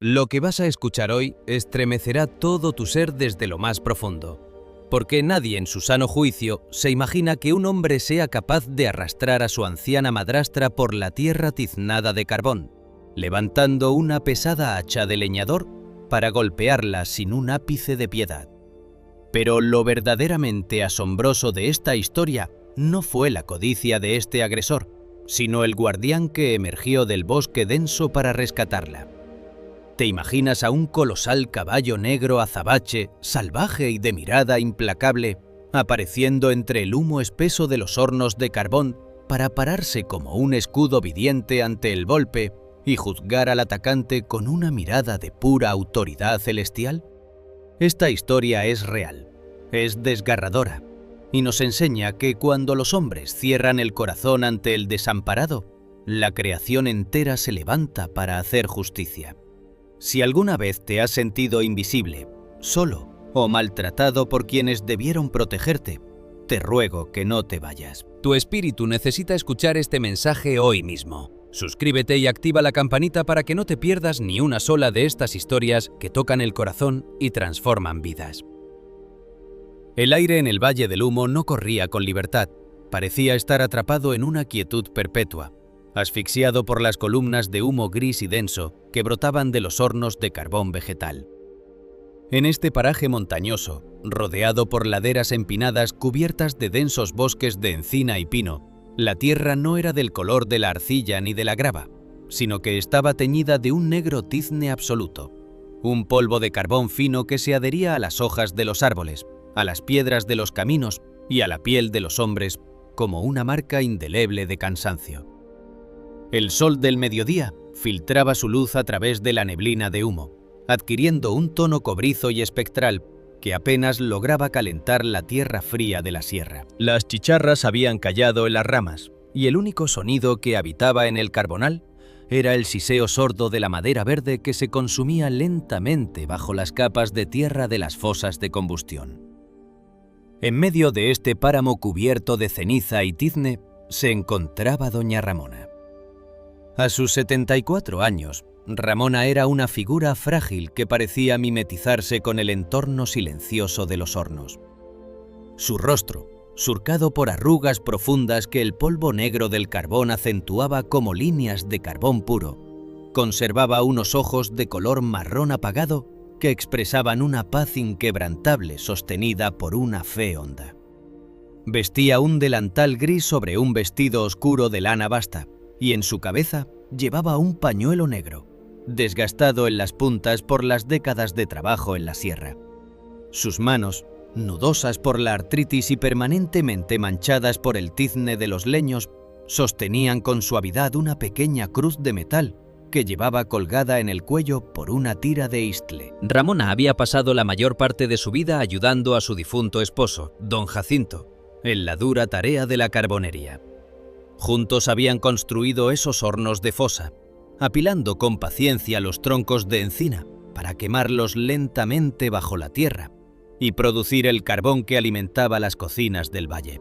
Lo que vas a escuchar hoy estremecerá todo tu ser desde lo más profundo, porque nadie en su sano juicio se imagina que un hombre sea capaz de arrastrar a su anciana madrastra por la tierra tiznada de carbón, levantando una pesada hacha de leñador para golpearla sin un ápice de piedad. Pero lo verdaderamente asombroso de esta historia no fue la codicia de este agresor, sino el guardián que emergió del bosque denso para rescatarla. ¿Te imaginas a un colosal caballo negro azabache, salvaje y de mirada implacable, apareciendo entre el humo espeso de los hornos de carbón para pararse como un escudo vidiente ante el golpe y juzgar al atacante con una mirada de pura autoridad celestial? Esta historia es real, es desgarradora, y nos enseña que cuando los hombres cierran el corazón ante el desamparado, la creación entera se levanta para hacer justicia. Si alguna vez te has sentido invisible, solo o maltratado por quienes debieron protegerte, te ruego que no te vayas. Tu espíritu necesita escuchar este mensaje hoy mismo. Suscríbete y activa la campanita para que no te pierdas ni una sola de estas historias que tocan el corazón y transforman vidas. El aire en el Valle del Humo no corría con libertad, parecía estar atrapado en una quietud perpetua, asfixiado por las columnas de humo gris y denso que brotaban de los hornos de carbón vegetal. En este paraje montañoso, rodeado por laderas empinadas cubiertas de densos bosques de encina y pino, la tierra no era del color de la arcilla ni de la grava, sino que estaba teñida de un negro tizne absoluto, un polvo de carbón fino que se adhería a las hojas de los árboles, a las piedras de los caminos y a la piel de los hombres como una marca indeleble de cansancio. El sol del mediodía filtraba su luz a través de la neblina de humo, adquiriendo un tono cobrizo y espectral que apenas lograba calentar la tierra fría de la sierra. Las chicharras habían callado en las ramas, y el único sonido que habitaba en el carbonal era el siseo sordo de la madera verde que se consumía lentamente bajo las capas de tierra de las fosas de combustión. En medio de este páramo cubierto de ceniza y tizne se encontraba doña Ramona. A sus 74 años, Ramona era una figura frágil que parecía mimetizarse con el entorno silencioso de los hornos. Su rostro, surcado por arrugas profundas que el polvo negro del carbón acentuaba como líneas de carbón puro, conservaba unos ojos de color marrón apagado que expresaban una paz inquebrantable sostenida por una fe honda. Vestía un delantal gris sobre un vestido oscuro de lana basta, y en su cabeza llevaba un pañuelo negro, desgastado en las puntas por las décadas de trabajo en la sierra. Sus manos, nudosas por la artritis y permanentemente manchadas por el tizne de los leños, sostenían con suavidad una pequeña cruz de metal que llevaba colgada en el cuello por una tira de istle. Ramona había pasado la mayor parte de su vida ayudando a su difunto esposo, don Jacinto, en la dura tarea de la carbonería. Juntos habían construido esos hornos de fosa, apilando con paciencia los troncos de encina para quemarlos lentamente bajo la tierra y producir el carbón que alimentaba las cocinas del valle.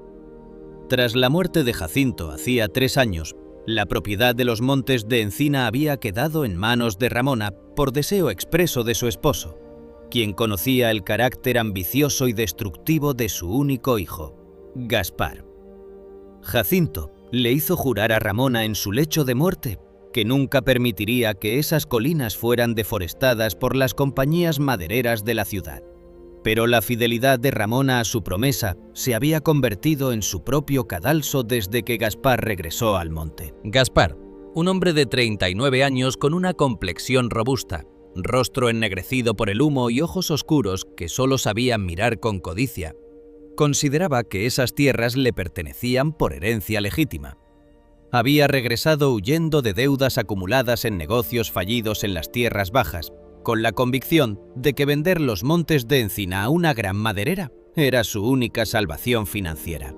Tras la muerte de Jacinto hacía 3 años, la propiedad de los montes de encina había quedado en manos de Ramona por deseo expreso de su esposo, quien conocía el carácter ambicioso y destructivo de su único hijo, Gaspar. Jacinto le hizo jurar a Ramona en su lecho de muerte que nunca permitiría que esas colinas fueran deforestadas por las compañías madereras de la ciudad. Pero la fidelidad de Ramona a su promesa se había convertido en su propio cadalso desde que Gaspar regresó al monte. Gaspar, un hombre de 39 años con una complexión robusta, rostro ennegrecido por el humo y ojos oscuros que solo sabían mirar con codicia, consideraba que esas tierras le pertenecían por herencia legítima. Había regresado huyendo de deudas acumuladas en negocios fallidos en las tierras bajas, con la convicción de que vender los montes de encina a una gran maderera era su única salvación financiera.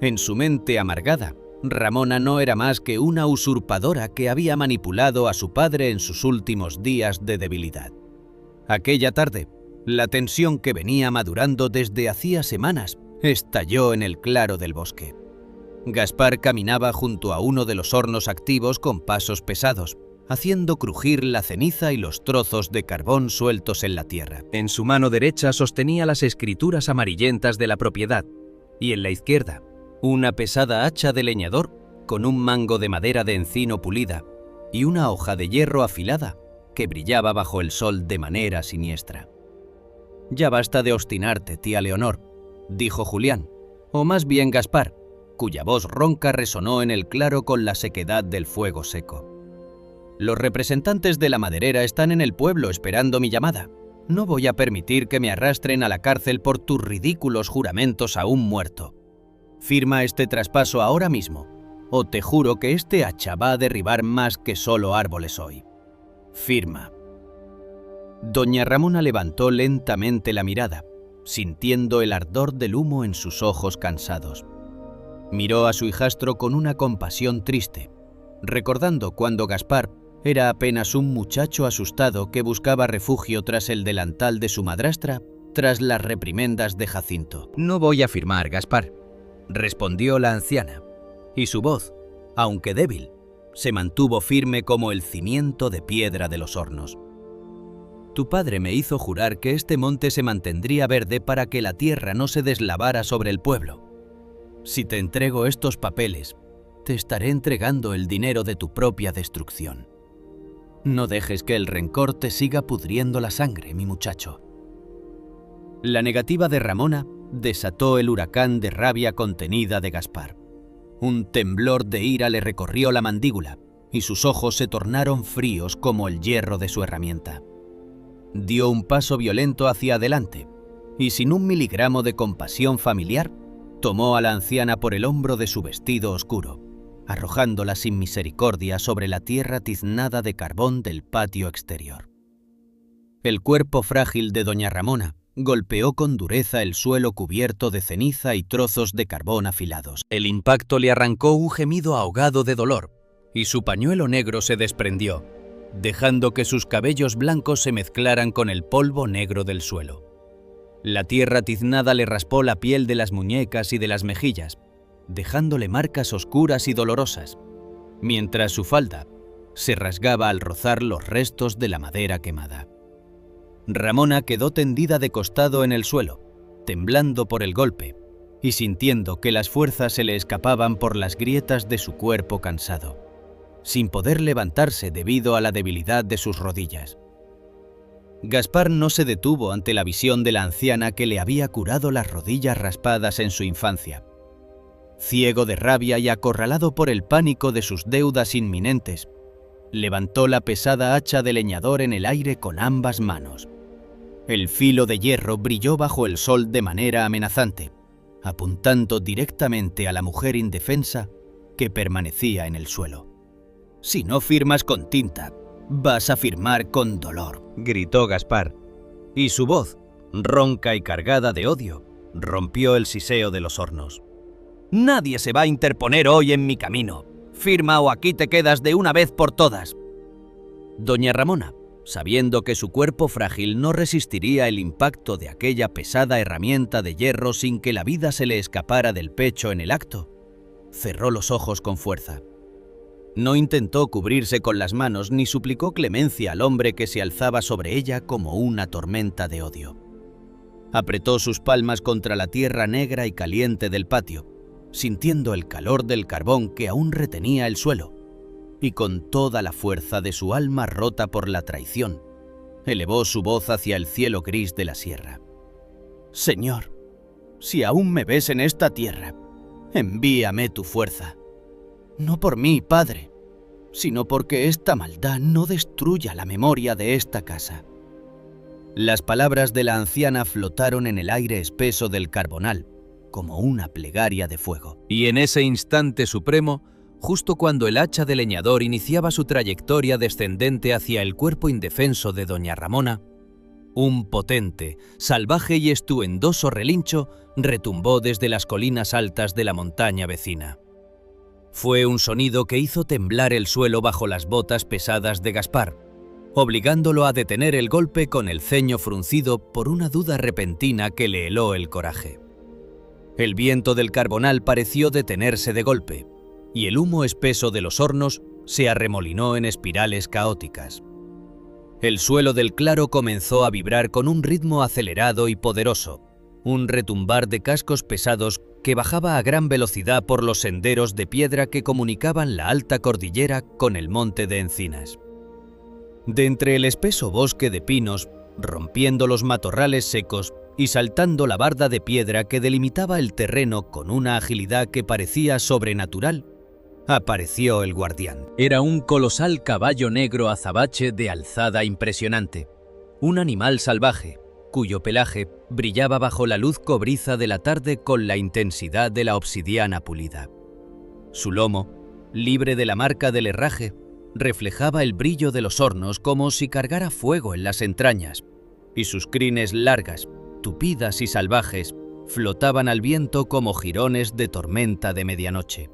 En su mente amargada, Ramona no era más que una usurpadora que había manipulado a su padre en sus últimos días de debilidad. Aquella tarde, la tensión que venía madurando desde hacía semanas estalló en el claro del bosque. Gaspar caminaba junto a uno de los hornos activos con pasos pesados, haciendo crujir la ceniza y los trozos de carbón sueltos en la tierra. En su mano derecha sostenía las escrituras amarillentas de la propiedad, y en la izquierda, una pesada hacha de leñador con un mango de madera de encino pulida y una hoja de hierro afilada que brillaba bajo el sol de manera siniestra. «Ya basta de obstinarte, tía Leonor», dijo Julián, o más bien Gaspar, cuya voz ronca resonó en el claro con la sequedad del fuego seco. «Los representantes de la maderera están en el pueblo esperando mi llamada. No voy a permitir que me arrastren a la cárcel por tus ridículos juramentos a un muerto. Firma este traspaso ahora mismo, o te juro que este hacha va a derribar más que solo árboles hoy. Firma». Doña Ramona levantó lentamente la mirada, sintiendo el ardor del humo en sus ojos cansados. Miró a su hijastro con una compasión triste, recordando cuando Gaspar era apenas un muchacho asustado que buscaba refugio tras el delantal de su madrastra, tras las reprimendas de Jacinto. «No voy a firmar, Gaspar», respondió la anciana, y su voz, aunque débil, se mantuvo firme como el cimiento de piedra de los hornos. «Tu padre me hizo jurar que este monte se mantendría verde para que la tierra no se deslavara sobre el pueblo. Si te entrego estos papeles, te estaré entregando el dinero de tu propia destrucción. No dejes que el rencor te siga pudriendo la sangre, mi muchacho». La negativa de Ramona desató el huracán de rabia contenida de Gaspar. Un temblor de ira le recorrió la mandíbula y sus ojos se tornaron fríos como el hierro de su herramienta. Dio un paso violento hacia adelante y, sin un miligramo de compasión familiar, tomó a la anciana por el hombro de su vestido oscuro, arrojándola sin misericordia sobre la tierra tiznada de carbón del patio exterior. El cuerpo frágil de doña Ramona golpeó con dureza el suelo cubierto de ceniza y trozos de carbón afilados. El impacto le arrancó un gemido ahogado de dolor y su pañuelo negro se desprendió, dejando que sus cabellos blancos se mezclaran con el polvo negro del suelo. La tierra tiznada le raspó la piel de las muñecas y de las mejillas, dejándole marcas oscuras y dolorosas, mientras su falda se rasgaba al rozar los restos de la madera quemada. Ramona quedó tendida de costado en el suelo, temblando por el golpe y sintiendo que las fuerzas se le escapaban por las grietas de su cuerpo cansado, sin poder levantarse debido a la debilidad de sus rodillas. Gaspar no se detuvo ante la visión de la anciana que le había curado las rodillas raspadas en su infancia. Ciego de rabia y acorralado por el pánico de sus deudas inminentes, levantó la pesada hacha de leñador en el aire con ambas manos. El filo de hierro brilló bajo el sol de manera amenazante, apuntando directamente a la mujer indefensa que permanecía en el suelo. «Si no firmas con tinta, vas a firmar con dolor», gritó Gaspar, y su voz, ronca y cargada de odio, rompió el siseo de los hornos. «Nadie se va a interponer hoy en mi camino. Firma o aquí te quedas de una vez por todas». Doña Ramona, sabiendo que su cuerpo frágil no resistiría el impacto de aquella pesada herramienta de hierro sin que la vida se le escapara del pecho en el acto, cerró los ojos con fuerza. No intentó cubrirse con las manos ni suplicó clemencia al hombre que se alzaba sobre ella como una tormenta de odio. Apretó sus palmas contra la tierra negra y caliente del patio, sintiendo el calor del carbón que aún retenía el suelo, y con toda la fuerza de su alma rota por la traición, elevó su voz hacia el cielo gris de la sierra. «Señor, si aún me ves en esta tierra, envíame tu fuerza. No por mí, Padre, sino porque esta maldad no destruya la memoria de esta casa». Las palabras de la anciana flotaron en el aire espeso del carbonal, como una plegaria de fuego. Y en ese instante supremo, justo cuando el hacha de leñador iniciaba su trayectoria descendente hacia el cuerpo indefenso de doña Ramona, un potente, salvaje y estruendoso relincho retumbó desde las colinas altas de la montaña vecina. Fue un sonido que hizo temblar el suelo bajo las botas pesadas de Gaspar, obligándolo a detener el golpe con el ceño fruncido por una duda repentina que le heló el coraje. El viento del carbonal pareció detenerse de golpe, y el humo espeso de los hornos se arremolinó en espirales caóticas. El suelo del claro comenzó a vibrar con un ritmo acelerado y poderoso, un retumbar de cascos pesados que bajaba a gran velocidad por los senderos de piedra que comunicaban la alta cordillera con el monte de encinas. De entre el espeso bosque de pinos, rompiendo los matorrales secos y saltando la barda de piedra que delimitaba el terreno con una agilidad que parecía sobrenatural, apareció el guardián. Era un colosal caballo negro azabache de alzada impresionante, un animal salvaje, cuyo pelaje brillaba bajo la luz cobriza de la tarde con la intensidad de la obsidiana pulida. Su lomo, libre de la marca del herraje, reflejaba el brillo de los hornos como si cargara fuego en las entrañas, y sus crines largas, tupidas y salvajes, flotaban al viento como jirones de tormenta de medianoche.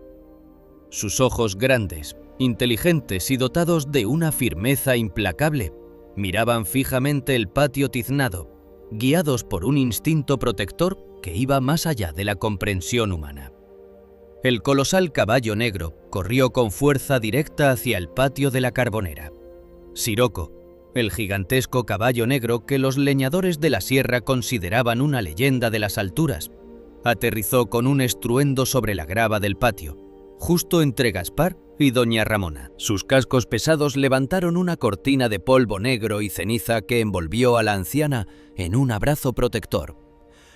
Sus ojos grandes, inteligentes y dotados de una firmeza implacable, miraban fijamente el patio tiznado, guiados por un instinto protector que iba más allá de la comprensión humana. El colosal caballo negro corrió con fuerza directa hacia el patio de la carbonera. Siroco, el gigantesco caballo negro que los leñadores de la sierra consideraban una leyenda de las alturas, aterrizó con un estruendo sobre la grava del patio, justo entre Gaspar y doña Ramona. Sus cascos pesados levantaron una cortina de polvo negro y ceniza que envolvió a la anciana en un abrazo protector,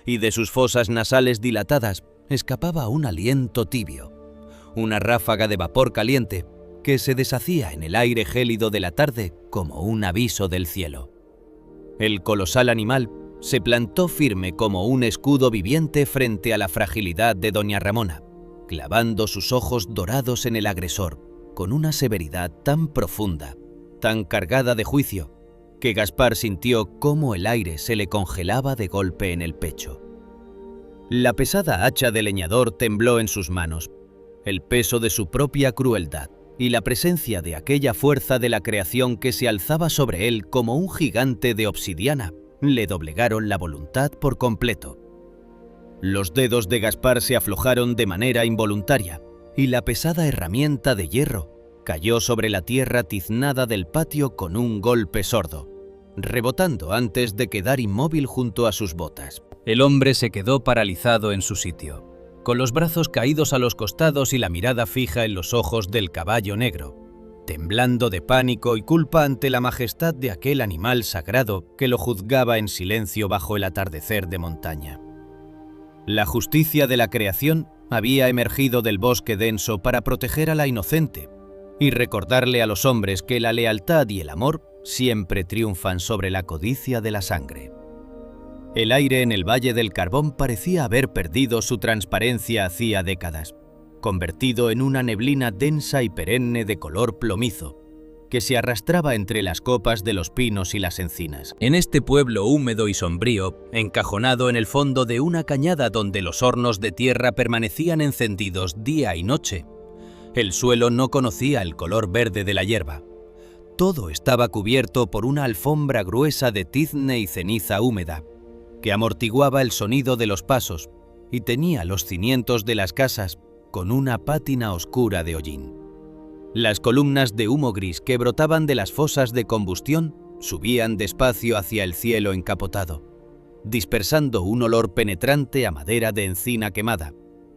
y de sus fosas nasales dilatadas escapaba un aliento tibio, una ráfaga de vapor caliente que se deshacía en el aire gélido de la tarde como un aviso del cielo. El colosal animal se plantó firme como un escudo viviente frente a la fragilidad de doña Ramona, clavando sus ojos dorados en el agresor con una severidad tan profunda, tan cargada de juicio, que Gaspar sintió cómo el aire se le congelaba de golpe en el pecho. La pesada hacha de leñador tembló en sus manos. El peso de su propia crueldad y la presencia de aquella fuerza de la creación que se alzaba sobre él como un gigante de obsidiana le doblegaron la voluntad por completo. Los dedos de Gaspar se aflojaron de manera involuntaria y la pesada herramienta de hierro cayó sobre la tierra tiznada del patio con un golpe sordo, rebotando antes de quedar inmóvil junto a sus botas. El hombre se quedó paralizado en su sitio, con los brazos caídos a los costados y la mirada fija en los ojos del caballo negro, temblando de pánico y culpa ante la majestad de aquel animal sagrado que lo juzgaba en silencio bajo el atardecer de montaña. La justicia de la creación había emergido del bosque denso para proteger a la inocente y recordarle a los hombres que la lealtad y el amor siempre triunfan sobre la codicia de la sangre. El aire en el Valle del Carbón parecía haber perdido su transparencia hacía décadas, convertido en una neblina densa y perenne de color plomizo, que se arrastraba entre las copas de los pinos y las encinas. En este pueblo húmedo y sombrío, encajonado en el fondo de una cañada donde los hornos de tierra permanecían encendidos día y noche, el suelo no conocía el color verde de la hierba. Todo estaba cubierto por una alfombra gruesa de tizne y ceniza húmeda, que amortiguaba el sonido de los pasos y tenía los cimientos de las casas con una pátina oscura de hollín. Las columnas de humo gris que brotaban de las fosas de combustión subían despacio hacia el cielo encapotado, dispersando un olor penetrante a madera de encina quemada,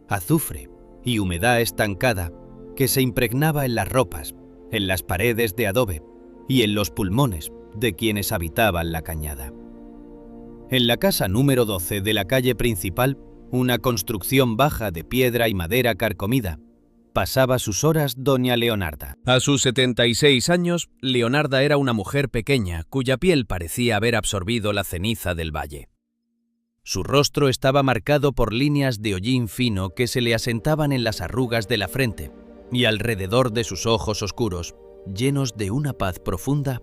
azufre y humedad estancada que se impregnaba en las ropas, en las paredes de adobe y en los pulmones de quienes habitaban la cañada. En la casa número 12 de la calle principal, una construcción baja de piedra y madera carcomida, pasaba sus horas doña Leonarda. A sus 76 años, Leonarda era una mujer pequeña cuya piel parecía haber absorbido la ceniza del valle. Su rostro estaba marcado por líneas de hollín fino que se le asentaban en las arrugas de la frente y alrededor de sus ojos oscuros, llenos de una paz profunda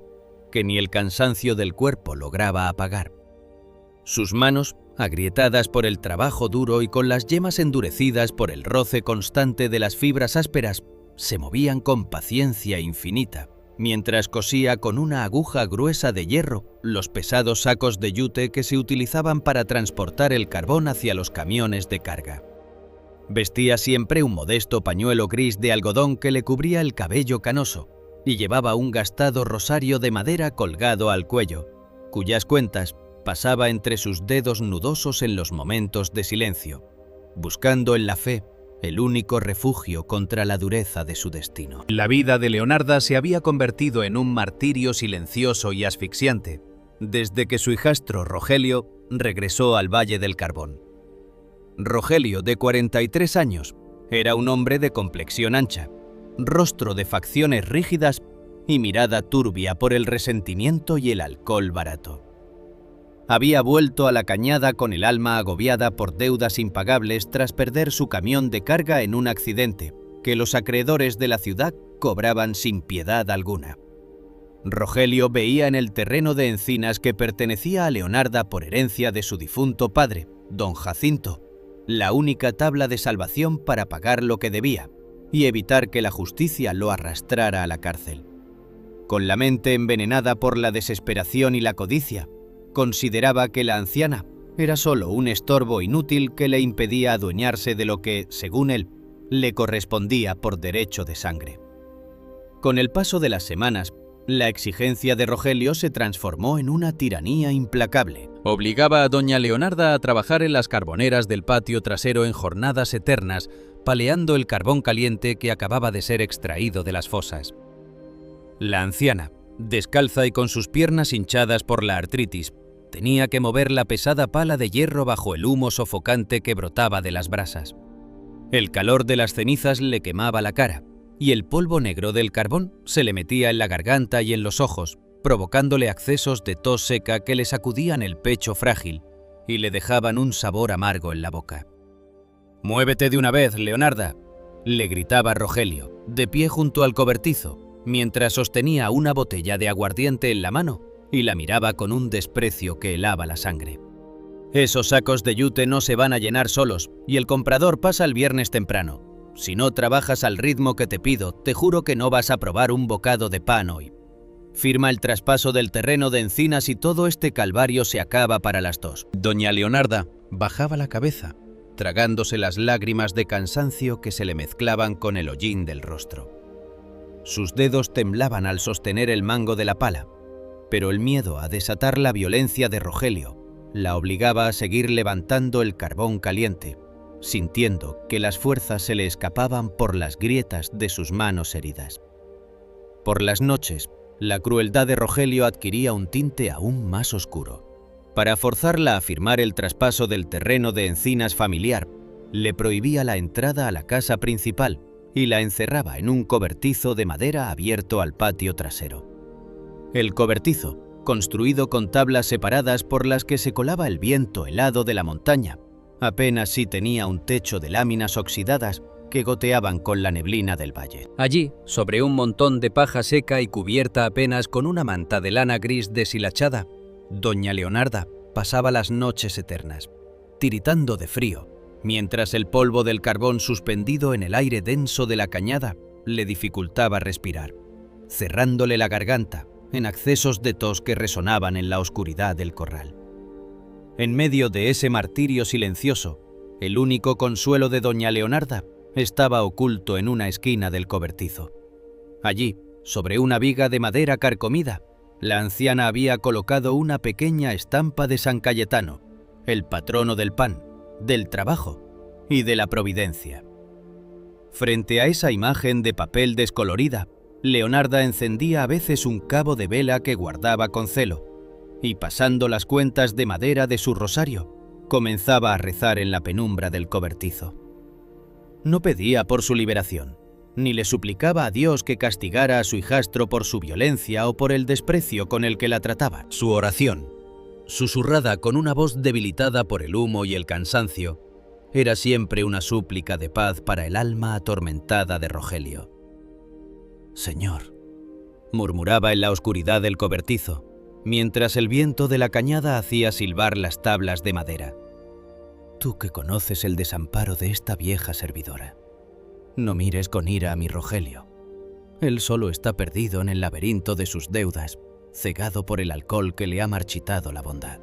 que ni el cansancio del cuerpo lograba apagar. Sus manos, agrietadas por el trabajo duro y con las yemas endurecidas por el roce constante de las fibras ásperas, se movían con paciencia infinita, mientras cosía con una aguja gruesa de hierro los pesados sacos de yute que se utilizaban para transportar el carbón hacia los camiones de carga. Vestía siempre un modesto pañuelo gris de algodón que le cubría el cabello canoso y llevaba un gastado rosario de madera colgado al cuello, cuyas cuentas pasaba entre sus dedos nudosos en los momentos de silencio, buscando en la fe el único refugio contra la dureza de su destino. La vida de Leonarda se había convertido en un martirio silencioso y asfixiante, desde que su hijastro Rogelio regresó al Valle del Carbón. Rogelio, de 43 años, era un hombre de complexión ancha, rostro de facciones rígidas y mirada turbia por el resentimiento y el alcohol barato. Había vuelto a la cañada con el alma agobiada por deudas impagables tras perder su camión de carga en un accidente que los acreedores de la ciudad cobraban sin piedad alguna. Rogelio veía en el terreno de encinas que pertenecía a Leonarda por herencia de su difunto padre, don Jacinto, la única tabla de salvación para pagar lo que debía y evitar que la justicia lo arrastrara a la cárcel. Con la mente envenenada por la desesperación y la codicia, consideraba que la anciana era solo un estorbo inútil que le impedía adueñarse de lo que, según él, le correspondía por derecho de sangre. Con el paso de las semanas, la exigencia de Rogelio se transformó en una tiranía implacable. Obligaba a doña Leonarda a trabajar en las carboneras del patio trasero en jornadas eternas, paleando el carbón caliente que acababa de ser extraído de las fosas. La anciana, descalza y con sus piernas hinchadas por la artritis, tenía que mover la pesada pala de hierro bajo el humo sofocante que brotaba de las brasas. El calor de las cenizas le quemaba la cara, y el polvo negro del carbón se le metía en la garganta y en los ojos, provocándole accesos de tos seca que le sacudían el pecho frágil y le dejaban un sabor amargo en la boca. «Muévete de una vez, Leonarda», le gritaba Rogelio, de pie junto al cobertizo, mientras sostenía una botella de aguardiente en la mano y la miraba con un desprecio que helaba la sangre. «Esos sacos de yute no se van a llenar solos y el comprador pasa el viernes temprano. Si no trabajas al ritmo que te pido, te juro que no vas a probar un bocado de pan hoy. Firma el traspaso del terreno de encinas y todo este calvario se acaba para las dos». Doña Leonarda bajaba la cabeza, tragándose las lágrimas de cansancio que se le mezclaban con el hollín del rostro. Sus dedos temblaban al sostener el mango de la pala, pero el miedo a desatar la violencia de Rogelio la obligaba a seguir levantando el carbón caliente, sintiendo que las fuerzas se le escapaban por las grietas de sus manos heridas. Por las noches, la crueldad de Rogelio adquiría un tinte aún más oscuro. Para forzarla a firmar el traspaso del terreno de encinas familiar, le prohibía la entrada a la casa principal y la encerraba en un cobertizo de madera abierto al patio trasero. El cobertizo, construido con tablas separadas por las que se colaba el viento helado de la montaña, apenas sí tenía un techo de láminas oxidadas que goteaban con la neblina del valle. Allí, sobre un montón de paja seca y cubierta apenas con una manta de lana gris deshilachada, doña Leonarda pasaba las noches eternas, tiritando de frío, mientras el polvo del carbón suspendido en el aire denso de la cañada le dificultaba respirar, cerrándole la garganta en accesos de tos que resonaban en la oscuridad del corral. En medio de ese martirio silencioso, el único consuelo de doña Leonarda estaba oculto en una esquina del cobertizo. Allí, sobre una viga de madera carcomida, la anciana había colocado una pequeña estampa de San Cayetano, el patrono del pan, del trabajo y de la providencia. Frente a esa imagen de papel descolorida, Leonarda encendía a veces un cabo de vela que guardaba con celo, y pasando las cuentas de madera de su rosario, comenzaba a rezar en la penumbra del cobertizo. No pedía por su liberación, ni le suplicaba a Dios que castigara a su hijastro por su violencia o por el desprecio con el que la trataba. Su oración, susurrada con una voz debilitada por el humo y el cansancio, era siempre una súplica de paz para el alma atormentada de Rogelio. «Señor», murmuraba en la oscuridad del cobertizo, mientras el viento de la cañada hacía silbar las tablas de madera. «Tú que conoces el desamparo de esta vieja servidora, no mires con ira a mi Rogelio. Él solo está perdido en el laberinto de sus deudas, cegado por el alcohol que le ha marchitado la bondad.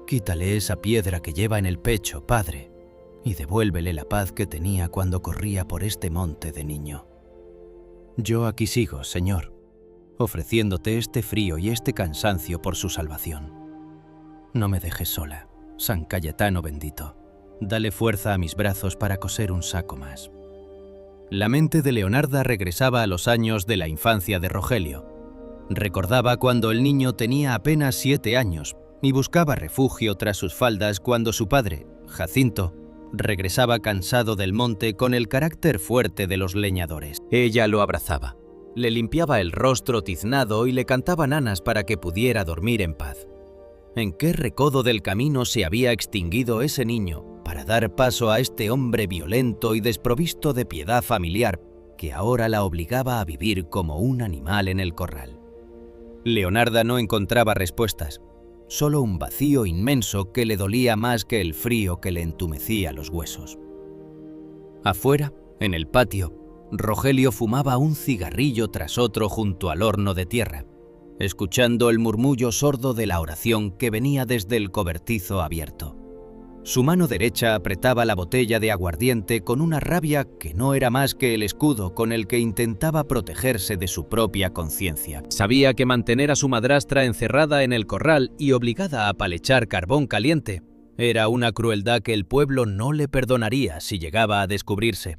Quítale esa piedra que lleva en el pecho, Padre, y devuélvele la paz que tenía cuando corría por este monte de niño. Yo aquí sigo, Señor, ofreciéndote este frío y este cansancio por su salvación. No me dejes sola, San Cayetano bendito. Dale fuerza a mis brazos para coser un saco más. La mente de Leonarda regresaba a los años de la infancia de Rogelio. Recordaba cuando el niño tenía apenas 7 años y buscaba refugio tras sus faldas cuando su padre, Jacinto, regresaba cansado del monte con el carácter fuerte de los leñadores. Ella lo abrazaba, le limpiaba el rostro tiznado y le cantaba nanas para que pudiera dormir en paz. ¿En qué recodo del camino se había extinguido ese niño para dar paso a este hombre violento y desprovisto de piedad familiar que ahora la obligaba a vivir como un animal en el corral? Leonarda no encontraba respuestas, solo un vacío inmenso que le dolía más que el frío que le entumecía los huesos. Afuera, en el patio, Rogelio fumaba un cigarrillo tras otro junto al horno de tierra, escuchando el murmullo sordo de la oración que venía desde el cobertizo abierto. Su mano derecha apretaba la botella de aguardiente con una rabia que no era más que el escudo con el que intentaba protegerse de su propia conciencia. Sabía que mantener a su madrastra encerrada en el corral y obligada a palechar carbón caliente era una crueldad que el pueblo no le perdonaría si llegaba a descubrirse.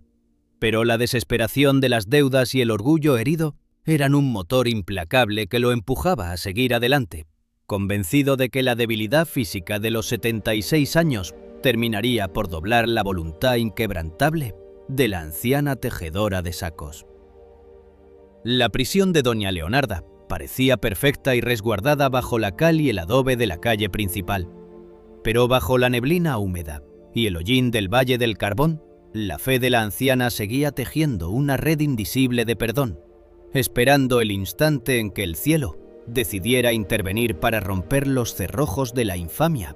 Pero la desesperación de las deudas y el orgullo herido eran un motor implacable que lo empujaba a seguir adelante, convencido de que la debilidad física de los 76 años terminaría por doblar la voluntad inquebrantable de la anciana tejedora de sacos. La prisión de doña Leonarda parecía perfecta y resguardada bajo la cal y el adobe de la calle principal, pero bajo la neblina húmeda y el hollín del Valle del Carbón, la fe de la anciana seguía tejiendo una red invisible de perdón, esperando el instante en que el cielo decidiera intervenir para romper los cerrojos de la infamia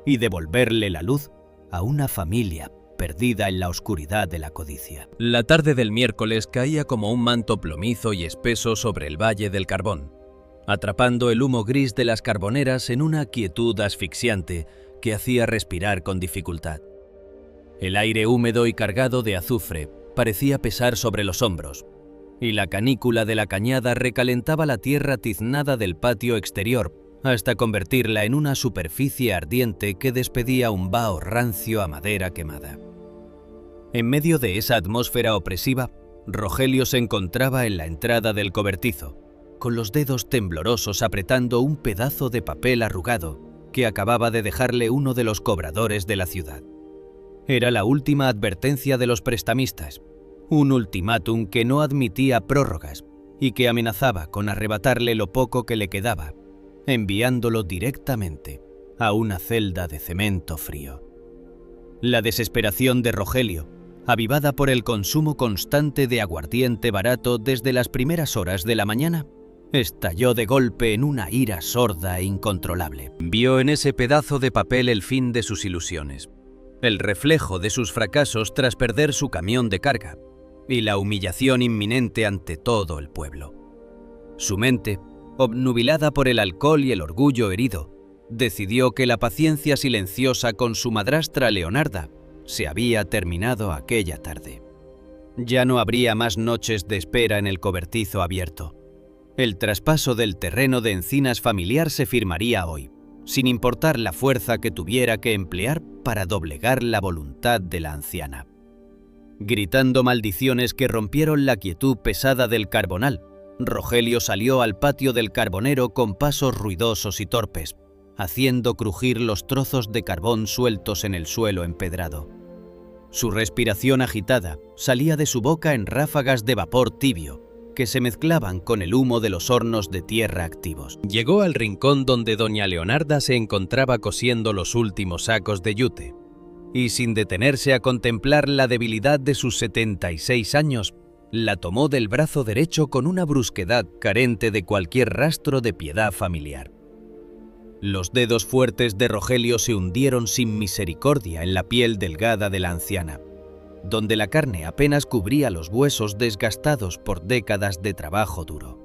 y devolverle la luz a una familia perdida en la oscuridad de la codicia. La tarde del miércoles caía como un manto plomizo y espeso sobre el Valle del Carbón, atrapando el humo gris de las carboneras en una quietud asfixiante que hacía respirar con dificultad. El aire húmedo y cargado de azufre parecía pesar sobre los hombros, y la canícula de la cañada recalentaba la tierra tiznada del patio exterior hasta convertirla en una superficie ardiente que despedía un vaho rancio a madera quemada. En medio de esa atmósfera opresiva, Rogelio se encontraba en la entrada del cobertizo, con los dedos temblorosos apretando un pedazo de papel arrugado que acababa de dejarle uno de los cobradores de la ciudad. Era la última advertencia de los prestamistas, un ultimátum que no admitía prórrogas y que amenazaba con arrebatarle lo poco que le quedaba, enviándolo directamente a una celda de cemento frío. La desesperación de Rogelio, avivada por el consumo constante de aguardiente barato desde las primeras horas de la mañana, estalló de golpe en una ira sorda e incontrolable. Vio en ese pedazo de papel el fin de sus ilusiones, el reflejo de sus fracasos tras perder su camión de carga y la humillación inminente ante todo el pueblo. Su mente, obnubilada por el alcohol y el orgullo herido, decidió que la paciencia silenciosa con su madrastra Leonarda se había terminado aquella tarde. Ya no habría más noches de espera en el cobertizo abierto. El traspaso del terreno de encinas familiar se firmaría hoy, sin importar la fuerza que tuviera que emplear para doblegar la voluntad de la anciana. Gritando maldiciones que rompieron la quietud pesada del carbonal, Rogelio salió al patio del carbonero con pasos ruidosos y torpes, haciendo crujir los trozos de carbón sueltos en el suelo empedrado. Su respiración agitada salía de su boca en ráfagas de vapor tibio, que se mezclaban con el humo de los hornos de tierra activos. Llegó al rincón donde doña Leonarda se encontraba cosiendo los últimos sacos de yute, y sin detenerse a contemplar la debilidad de sus 76 años, la tomó del brazo derecho con una brusquedad carente de cualquier rastro de piedad familiar. Los dedos fuertes de Rogelio se hundieron sin misericordia en la piel delgada de la anciana, donde la carne apenas cubría los huesos desgastados por décadas de trabajo duro.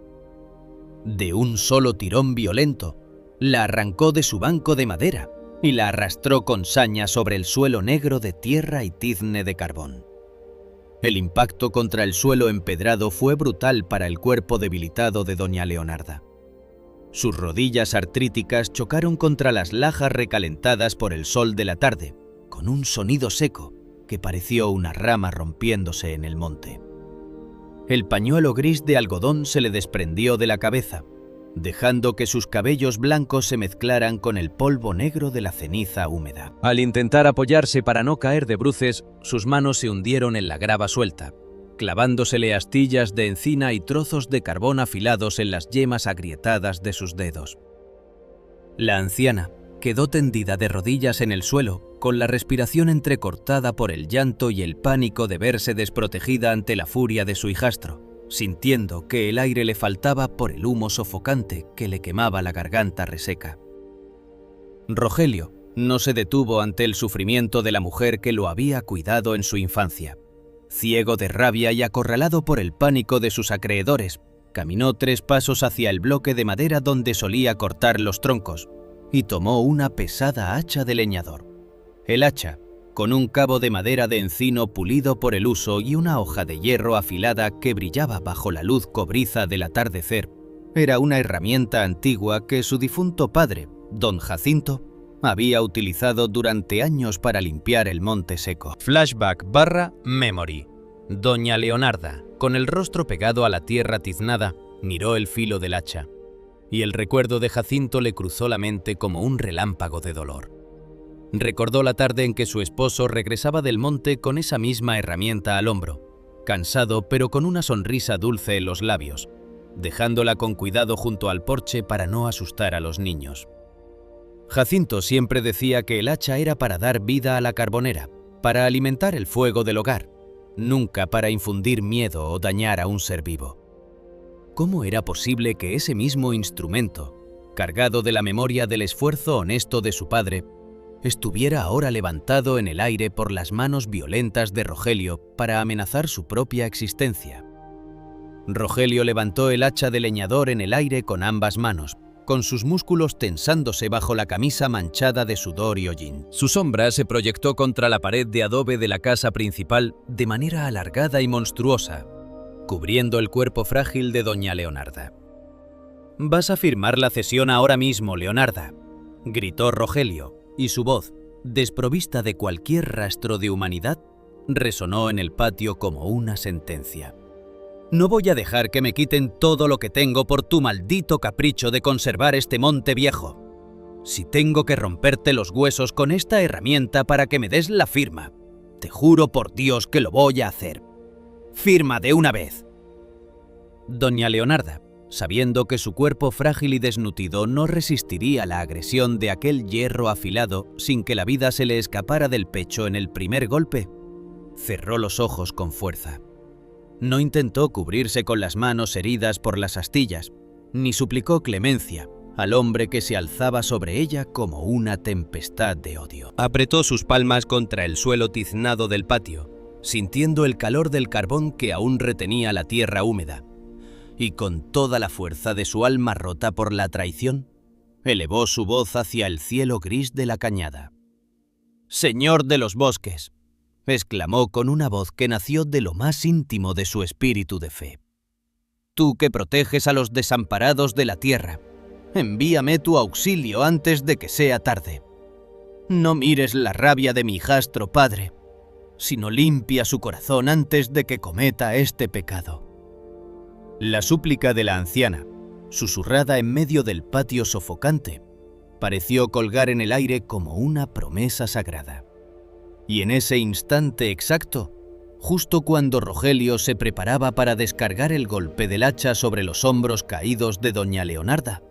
De un solo tirón violento, la arrancó de su banco de madera y la arrastró con saña sobre el suelo negro de tierra y tizne de carbón. El impacto contra el suelo empedrado fue brutal para el cuerpo debilitado de doña Leonarda. Sus rodillas artríticas chocaron contra las lajas recalentadas por el sol de la tarde, con un sonido seco que pareció una rama rompiéndose en el monte. El pañuelo gris de algodón se le desprendió de la cabeza, dejando que sus cabellos blancos se mezclaran con el polvo negro de la ceniza húmeda. Al intentar apoyarse para no caer de bruces, sus manos se hundieron en la grava suelta, clavándosele astillas de encina y trozos de carbón afilados en las yemas agrietadas de sus dedos. La anciana quedó tendida de rodillas en el suelo, con la respiración entrecortada por el llanto y el pánico de verse desprotegida ante la furia de su hijastro, sintiendo que el aire le faltaba por el humo sofocante que le quemaba la garganta reseca. Rogelio no se detuvo ante el sufrimiento de la mujer que lo había cuidado en su infancia. Ciego de rabia y acorralado por el pánico de sus acreedores, caminó 3 pasos hacia el bloque de madera donde solía cortar los troncos y tomó una pesada hacha de leñador. El hacha, con un cabo de madera de encino pulido por el uso y una hoja de hierro afilada que brillaba bajo la luz cobriza del atardecer, era una herramienta antigua que su difunto padre, don Jacinto, había utilizado durante años para limpiar el monte seco. Flashback/memory. Doña Leonarda, con el rostro pegado a la tierra tiznada, miró el filo del hacha, y el recuerdo de Jacinto le cruzó la mente como un relámpago de dolor. Recordó la tarde en que su esposo regresaba del monte con esa misma herramienta al hombro, cansado pero con una sonrisa dulce en los labios, dejándola con cuidado junto al porche para no asustar a los niños. Jacinto siempre decía que el hacha era para dar vida a la carbonera, para alimentar el fuego del hogar, nunca para infundir miedo o dañar a un ser vivo. ¿Cómo era posible que ese mismo instrumento, cargado de la memoria del esfuerzo honesto de su padre, estuviera ahora levantado en el aire por las manos violentas de Rogelio para amenazar su propia existencia? Rogelio levantó el hacha de leñador en el aire con ambas manos, con sus músculos tensándose bajo la camisa manchada de sudor y hollín. Su sombra se proyectó contra la pared de adobe de la casa principal de manera alargada y monstruosa, cubriendo el cuerpo frágil de doña Leonarda. «Vas a firmar la cesión ahora mismo, Leonarda», gritó Rogelio, y su voz, desprovista de cualquier rastro de humanidad, resonó en el patio como una sentencia. «No voy a dejar que me quiten todo lo que tengo por tu maldito capricho de conservar este monte viejo. Si tengo que romperte los huesos con esta herramienta para que me des la firma, te juro por Dios que lo voy a hacer. ¡Firma de una vez!». Doña Leonarda, sabiendo que su cuerpo frágil y desnutrido no resistiría la agresión de aquel hierro afilado sin que la vida se le escapara del pecho en el primer golpe, cerró los ojos con fuerza. No intentó cubrirse con las manos heridas por las astillas, ni suplicó clemencia al hombre que se alzaba sobre ella como una tempestad de odio. Apretó sus palmas contra el suelo tiznado del patio, sintiendo el calor del carbón que aún retenía la tierra húmeda, y con toda la fuerza de su alma rota por la traición, elevó su voz hacia el cielo gris de la cañada. «Señor de los bosques», exclamó con una voz que nació de lo más íntimo de su espíritu de fe. «Tú que proteges a los desamparados de la tierra, envíame tu auxilio antes de que sea tarde. No mires la rabia de mi hijastro padre, sino limpia su corazón antes de que cometa este pecado». La súplica de la anciana, susurrada en medio del patio sofocante, pareció colgar en el aire como una promesa sagrada. Y en ese instante exacto, justo cuando Rogelio se preparaba para descargar el golpe del hacha sobre los hombros caídos de doña Leonarda,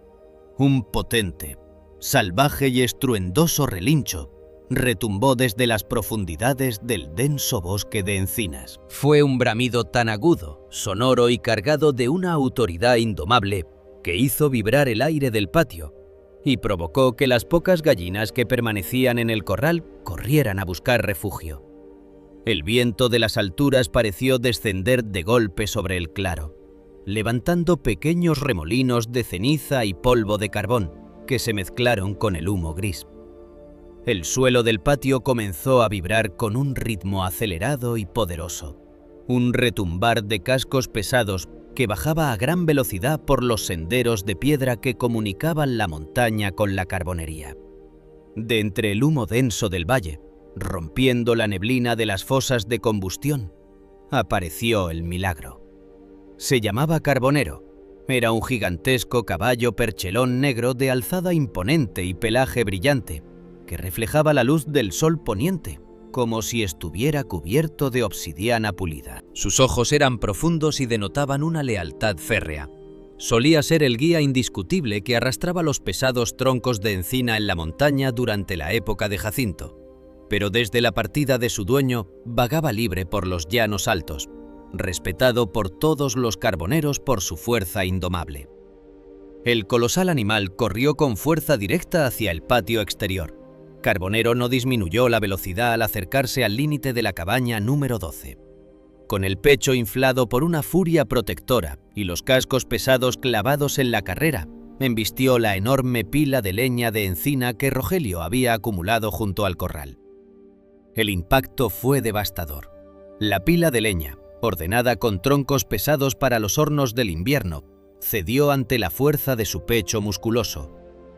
un potente, salvaje y estruendoso relincho retumbó desde las profundidades del denso bosque de encinas. Fue un bramido tan agudo, sonoro y cargado de una autoridad indomable que hizo vibrar el aire del patio y provocó que las pocas gallinas que permanecían en el corral corrieran a buscar refugio. El viento de las alturas pareció descender de golpe sobre el claro, levantando pequeños remolinos de ceniza y polvo de carbón que se mezclaron con el humo gris. El suelo del patio comenzó a vibrar con un ritmo acelerado y poderoso. Un retumbar de cascos pesados que bajaba a gran velocidad por los senderos de piedra que comunicaban la montaña con la carbonería. De entre el humo denso del valle, rompiendo la neblina de las fosas de combustión, apareció el milagro. Se llamaba Carbonero. Era un gigantesco caballo perchelón negro de alzada imponente y pelaje brillante, que reflejaba la luz del sol poniente, como si estuviera cubierto de obsidiana pulida. Sus ojos eran profundos y denotaban una lealtad férrea. Solía ser el guía indiscutible que arrastraba los pesados troncos de encina en la montaña durante la época de Jacinto, pero desde la partida de su dueño vagaba libre por los llanos altos, respetado por todos los carboneros por su fuerza indomable. El colosal animal corrió con fuerza directa hacia el patio exterior. Carbonero no disminuyó la velocidad al acercarse al límite de la cabaña número 12. Con el pecho inflado por una furia protectora y los cascos pesados clavados en la carrera, embistió la enorme pila de leña de encina que Rogelio había acumulado junto al corral. El impacto fue devastador. La pila de leña, ordenada con troncos pesados para los hornos del invierno, cedió ante la fuerza de su pecho musculoso.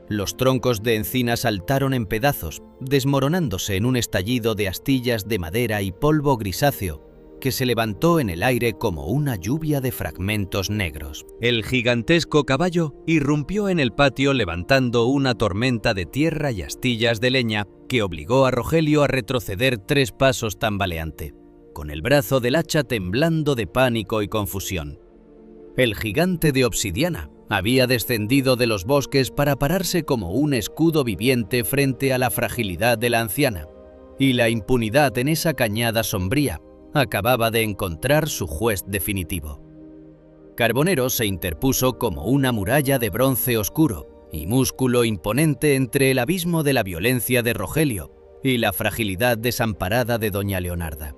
Los troncos de encina saltaron en pedazos, desmoronándose en un estallido de astillas de madera y polvo grisáceo que se levantó en el aire como una lluvia de fragmentos negros. El gigantesco caballo irrumpió en el patio levantando una tormenta de tierra y astillas de leña que obligó a Rogelio a retroceder 3 pasos tambaleante, con el brazo del hacha temblando de pánico y confusión. El gigante de obsidiana había descendido de los bosques para pararse como un escudo viviente frente a la fragilidad de la anciana, y la impunidad en esa cañada sombría acababa de encontrar su juez definitivo. Carbonero se interpuso como una muralla de bronce oscuro y músculo imponente entre el abismo de la violencia de Rogelio y la fragilidad desamparada de doña Leonarda.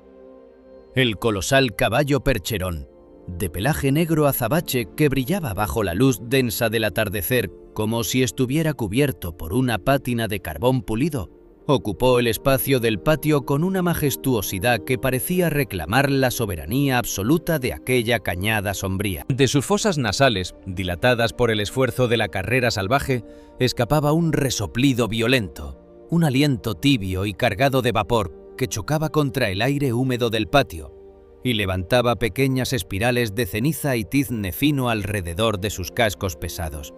El colosal caballo percherón, de pelaje negro azabache que brillaba bajo la luz densa del atardecer como si estuviera cubierto por una pátina de carbón pulido, ocupó el espacio del patio con una majestuosidad que parecía reclamar la soberanía absoluta de aquella cañada sombría. De sus fosas nasales, dilatadas por el esfuerzo de la carrera salvaje, escapaba un resoplido violento, un aliento tibio y cargado de vapor que chocaba contra el aire húmedo del patio y levantaba pequeñas espirales de ceniza y tizne fino alrededor de sus cascos pesados.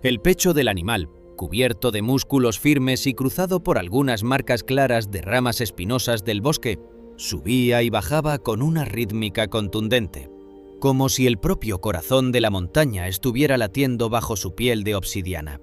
El pecho del animal, cubierto de músculos firmes y cruzado por algunas marcas claras de ramas espinosas del bosque, subía y bajaba con una rítmica contundente, como si el propio corazón de la montaña estuviera latiendo bajo su piel de obsidiana.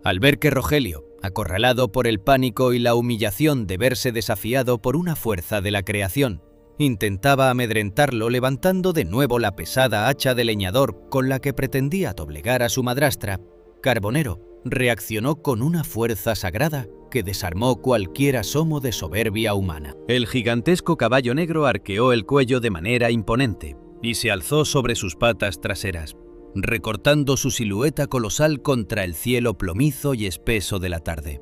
Al ver que Rogelio, acorralado por el pánico y la humillación de verse desafiado por una fuerza de la creación, intentaba amedrentarlo levantando de nuevo la pesada hacha de leñador con la que pretendía doblegar a su madrastra, Carbonero reaccionó con una fuerza sagrada que desarmó cualquier asomo de soberbia humana. El gigantesco caballo negro arqueó el cuello de manera imponente y se alzó sobre sus patas traseras, recortando su silueta colosal contra el cielo plomizo y espeso de la tarde.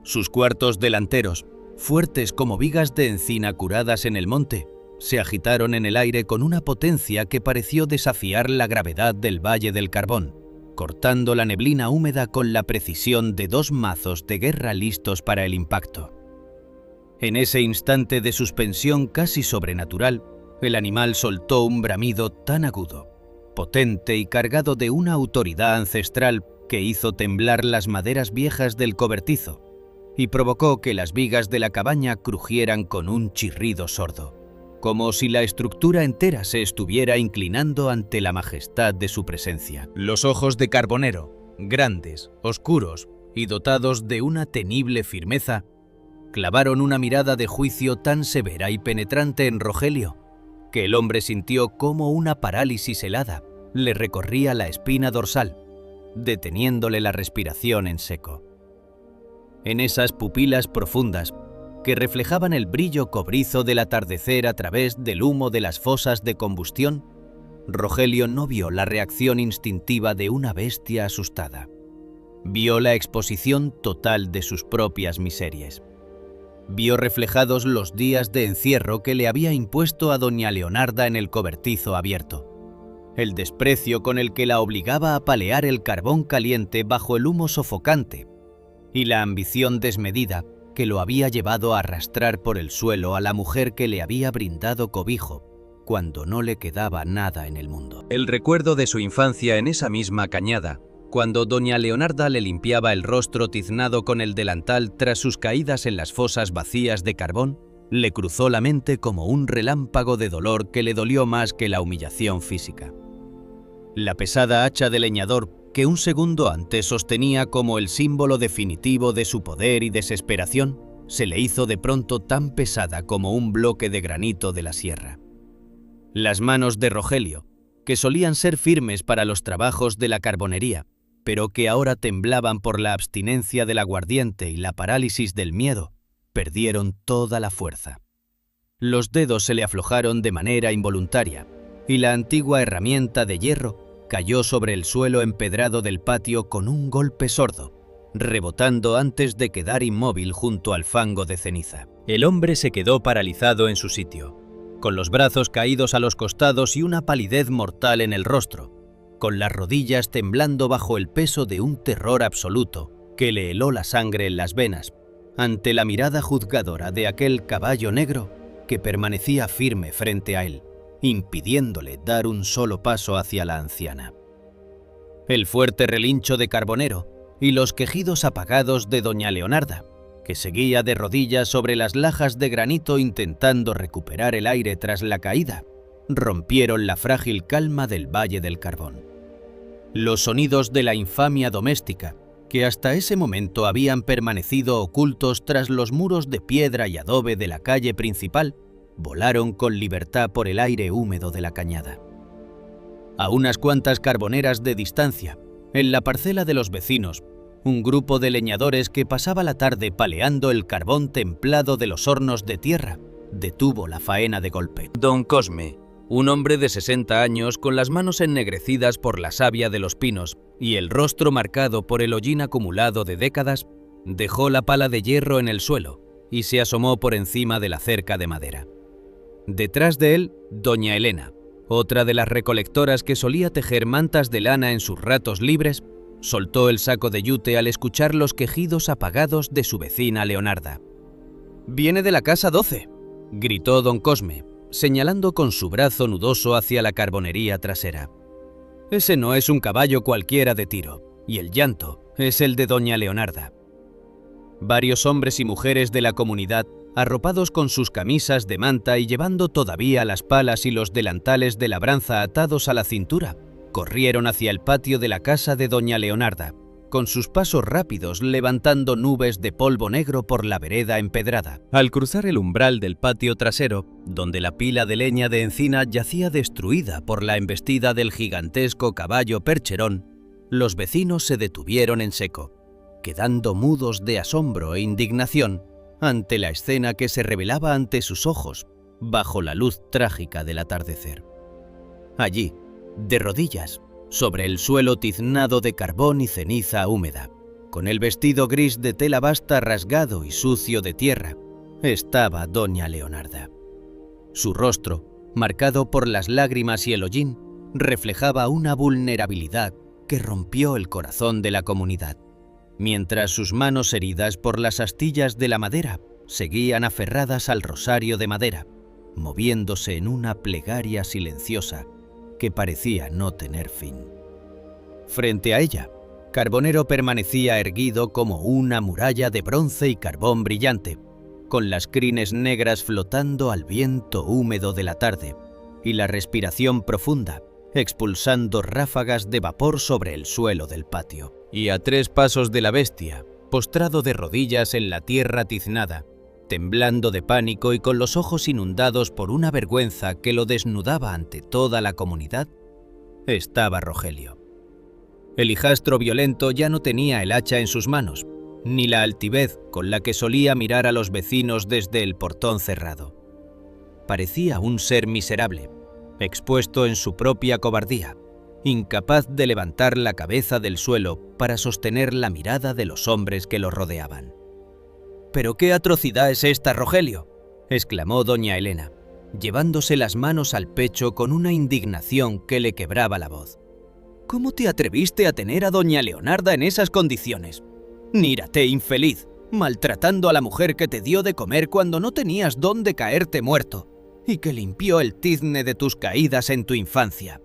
Sus cuartos delanteros, fuertes como vigas de encina curadas en el monte, se agitaron en el aire con una potencia que pareció desafiar la gravedad del Valle del Carbón, cortando la neblina húmeda con la precisión de 2 mazos de guerra listos para el impacto. En ese instante de suspensión casi sobrenatural, el animal soltó un bramido tan agudo, potente y cargado de una autoridad ancestral que hizo temblar las maderas viejas del cobertizo y provocó que las vigas de la cabaña crujieran con un chirrido sordo, como si la estructura entera se estuviera inclinando ante la majestad de su presencia. Los ojos de Carbonero, grandes, oscuros y dotados de una temible firmeza, clavaron una mirada de juicio tan severa y penetrante en Rogelio, que el hombre sintió como una parálisis helada le recorría la espina dorsal, deteniéndole la respiración en seco. En esas pupilas profundas, que reflejaban el brillo cobrizo del atardecer a través del humo de las fosas de combustión, Rogelio no vio la reacción instintiva de una bestia asustada. vio la exposición total de sus propias miserias. Vio reflejados los días de encierro que le había impuesto a doña Leonarda en el cobertizo abierto, el desprecio con el que la obligaba a palear el carbón caliente bajo el humo sofocante, y la ambición desmedida que lo había llevado a arrastrar por el suelo a la mujer que le había brindado cobijo cuando no le quedaba nada en el mundo. El recuerdo de su infancia en esa misma cañada, cuando doña Leonarda le limpiaba el rostro tiznado con el delantal tras sus caídas en las fosas vacías de carbón, le cruzó la mente como un relámpago de dolor que le dolió más que la humillación física. La pesada hacha de leñador que un segundo antes sostenía como el símbolo definitivo de su poder y desesperación, se le hizo de pronto tan pesada como un bloque de granito de la sierra. Las manos de Rogelio, que solían ser firmes para los trabajos de la carbonería, pero que ahora temblaban por la abstinencia del aguardiente y la parálisis del miedo, perdieron toda la fuerza. Los dedos se le aflojaron de manera involuntaria, y la antigua herramienta de hierro cayó sobre el suelo empedrado del patio con un golpe sordo, rebotando antes de quedar inmóvil junto al fango de ceniza. El hombre se quedó paralizado en su sitio, con los brazos caídos a los costados y una palidez mortal en el rostro, con las rodillas temblando bajo el peso de un terror absoluto que le heló la sangre en las venas, ante la mirada juzgadora de aquel caballo negro que permanecía firme frente a él, impidiéndole dar un solo paso hacia la anciana. El fuerte relincho de Carbonero y los quejidos apagados de doña Leonarda, que seguía de rodillas sobre las lajas de granito intentando recuperar el aire tras la caída, rompieron la frágil calma del Valle del Carbón. Los sonidos de la infamia doméstica, que hasta ese momento habían permanecido ocultos tras los muros de piedra y adobe de la calle principal, volaron con libertad por el aire húmedo de la cañada. A unas cuantas carboneras de distancia, en la parcela de los vecinos, un grupo de leñadores que pasaba la tarde paleando el carbón templado de los hornos de tierra, detuvo la faena de golpe. Don Cosme, un hombre de 60 años con las manos ennegrecidas por la savia de los pinos y el rostro marcado por el hollín acumulado de décadas, dejó la pala de hierro en el suelo y se asomó por encima de la cerca de madera. Detrás de él, doña Elena, otra de las recolectoras que solía tejer mantas de lana en sus ratos libres, soltó el saco de yute al escuchar los quejidos apagados de su vecina Leonarda. «Viene de la casa 12», gritó don Cosme, señalando con su brazo nudoso hacia la carbonería trasera. «Ese no es un caballo cualquiera de tiro, y el llanto es el de doña Leonarda». Varios hombres y mujeres de la comunidad, arropados con sus camisas de manta y llevando todavía las palas y los delantales de labranza atados a la cintura, corrieron hacia el patio de la casa de doña Leonarda, con sus pasos rápidos levantando nubes de polvo negro por la vereda empedrada. Al cruzar el umbral del patio trasero, donde la pila de leña de encina yacía destruida por la embestida del gigantesco caballo percherón, los vecinos se detuvieron en seco, quedando mudos de asombro e indignación ante la escena que se revelaba ante sus ojos bajo la luz trágica del atardecer. Allí, de rodillas, sobre el suelo tiznado de carbón y ceniza húmeda, con el vestido gris de tela basta rasgado y sucio de tierra, estaba doña Leonarda. Su rostro, marcado por las lágrimas y el hollín, reflejaba una vulnerabilidad que rompió el corazón de la comunidad, mientras sus manos heridas por las astillas de la madera seguían aferradas al rosario de madera, moviéndose en una plegaria silenciosa que parecía no tener fin. Frente a ella, Carbonero permanecía erguido como una muralla de bronce y carbón brillante, con las crines negras flotando al viento húmedo de la tarde y la respiración profunda, expulsando ráfagas de vapor sobre el suelo del patio. Y a 3 pasos de la bestia, postrado de rodillas en la tierra tiznada, temblando de pánico y con los ojos inundados por una vergüenza que lo desnudaba ante toda la comunidad, estaba Rogelio. El hijastro violento ya no tenía el hacha en sus manos, ni la altivez con la que solía mirar a los vecinos desde el portón cerrado. Parecía un ser miserable, expuesto en su propia cobardía, incapaz de levantar la cabeza del suelo para sostener la mirada de los hombres que lo rodeaban. «¿Pero qué atrocidad es esta, Rogelio?», exclamó doña Elena, llevándose las manos al pecho con una indignación que le quebraba la voz. «¿Cómo te atreviste a tener a doña Leonarda en esas condiciones? Mírate, infeliz, maltratando a la mujer que te dio de comer cuando no tenías dónde caerte muerto y que limpió el tizne de tus caídas en tu infancia».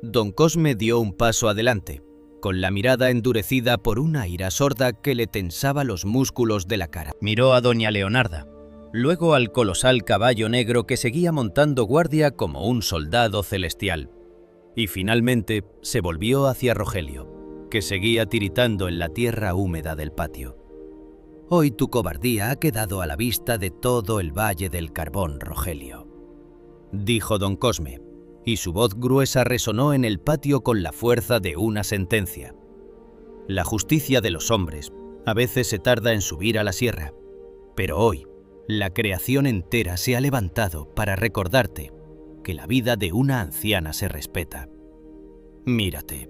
Don Cosme dio un paso adelante, con la mirada endurecida por una ira sorda que le tensaba los músculos de la cara. Miró a doña Leonarda, luego al colosal caballo negro que seguía montando guardia como un soldado celestial, y finalmente se volvió hacia Rogelio, que seguía tiritando en la tierra húmeda del patio. «Hoy tu cobardía ha quedado a la vista de todo el Valle del Carbón, Rogelio», dijo don Cosme, y su voz gruesa resonó en el patio con la fuerza de una sentencia. «La justicia de los hombres a veces se tarda en subir a la sierra, pero hoy la creación entera se ha levantado para recordarte que la vida de una anciana se respeta. Mírate,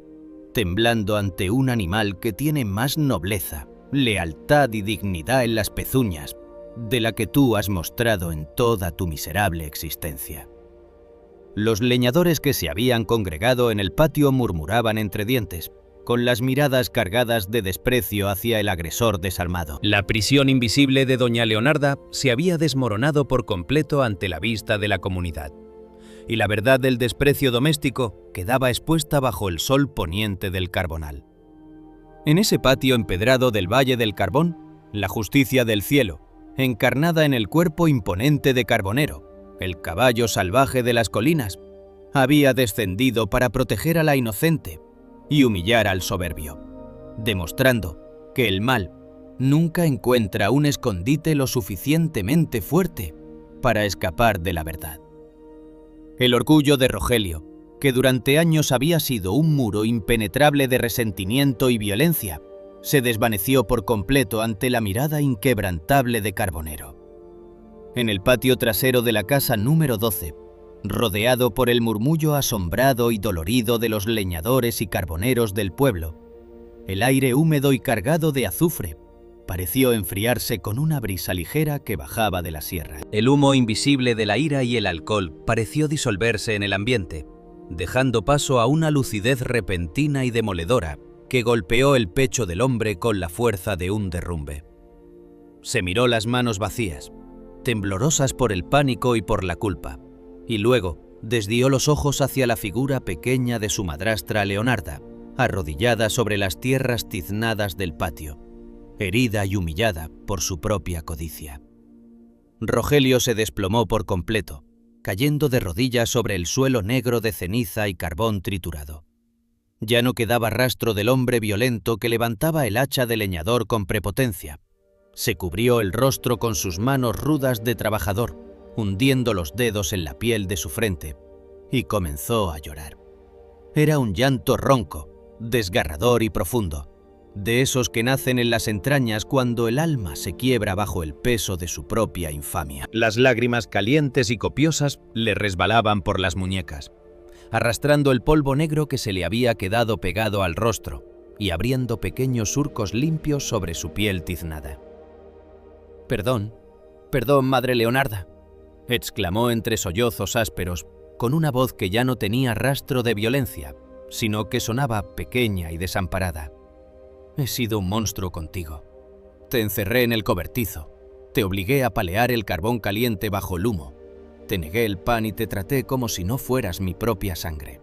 temblando ante un animal que tiene más nobleza, lealtad y dignidad en las pezuñas de la que tú has mostrado en toda tu miserable existencia». Los leñadores que se habían congregado en el patio murmuraban entre dientes, con las miradas cargadas de desprecio hacia el agresor desalmado. La prisión invisible de doña Leonarda se había desmoronado por completo ante la vista de la comunidad, y la verdad del desprecio doméstico quedaba expuesta bajo el sol poniente del Carbonal. En ese patio empedrado del Valle del Carbón, la justicia del cielo, encarnada en el cuerpo imponente de Carbonero, el caballo salvaje de las colinas, había descendido para proteger a la inocente y humillar al soberbio, demostrando que el mal nunca encuentra un escondite lo suficientemente fuerte para escapar de la verdad. El orgullo de Rogelio, que durante años había sido un muro impenetrable de resentimiento y violencia, se desvaneció por completo ante la mirada inquebrantable de Carbonero. En el patio trasero de la casa número 12, rodeado por el murmullo asombrado y dolorido de los leñadores y carboneros del pueblo, el aire húmedo y cargado de azufre pareció enfriarse con una brisa ligera que bajaba de la sierra. El humo invisible de la ira y el alcohol pareció disolverse en el ambiente, dejando paso a una lucidez repentina y demoledora que golpeó el pecho del hombre con la fuerza de un derrumbe. Se miró las manos vacías, temblorosas por el pánico y por la culpa, y luego desvió los ojos hacia la figura pequeña de su madrastra Leonarda, arrodillada sobre las tierras tiznadas del patio, herida y humillada por su propia codicia. Rogelio se desplomó por completo, cayendo de rodillas sobre el suelo negro de ceniza y carbón triturado. Ya no quedaba rastro del hombre violento que levantaba el hacha de leñador con prepotencia. Se cubrió el rostro con sus manos rudas de trabajador, hundiendo los dedos en la piel de su frente, y comenzó a llorar. Era un llanto ronco, desgarrador y profundo, de esos que nacen en las entrañas cuando el alma se quiebra bajo el peso de su propia infamia. Las lágrimas calientes y copiosas le resbalaban por las muñecas, arrastrando el polvo negro que se le había quedado pegado al rostro y abriendo pequeños surcos limpios sobre su piel tiznada. «Perdón, perdón, madre Leonarda», exclamó entre sollozos ásperos, con una voz que ya no tenía rastro de violencia, sino que sonaba pequeña y desamparada. «He sido un monstruo contigo. Te encerré en el cobertizo, te obligué a palear el carbón caliente bajo el humo, te negué el pan y te traté como si no fueras mi propia sangre.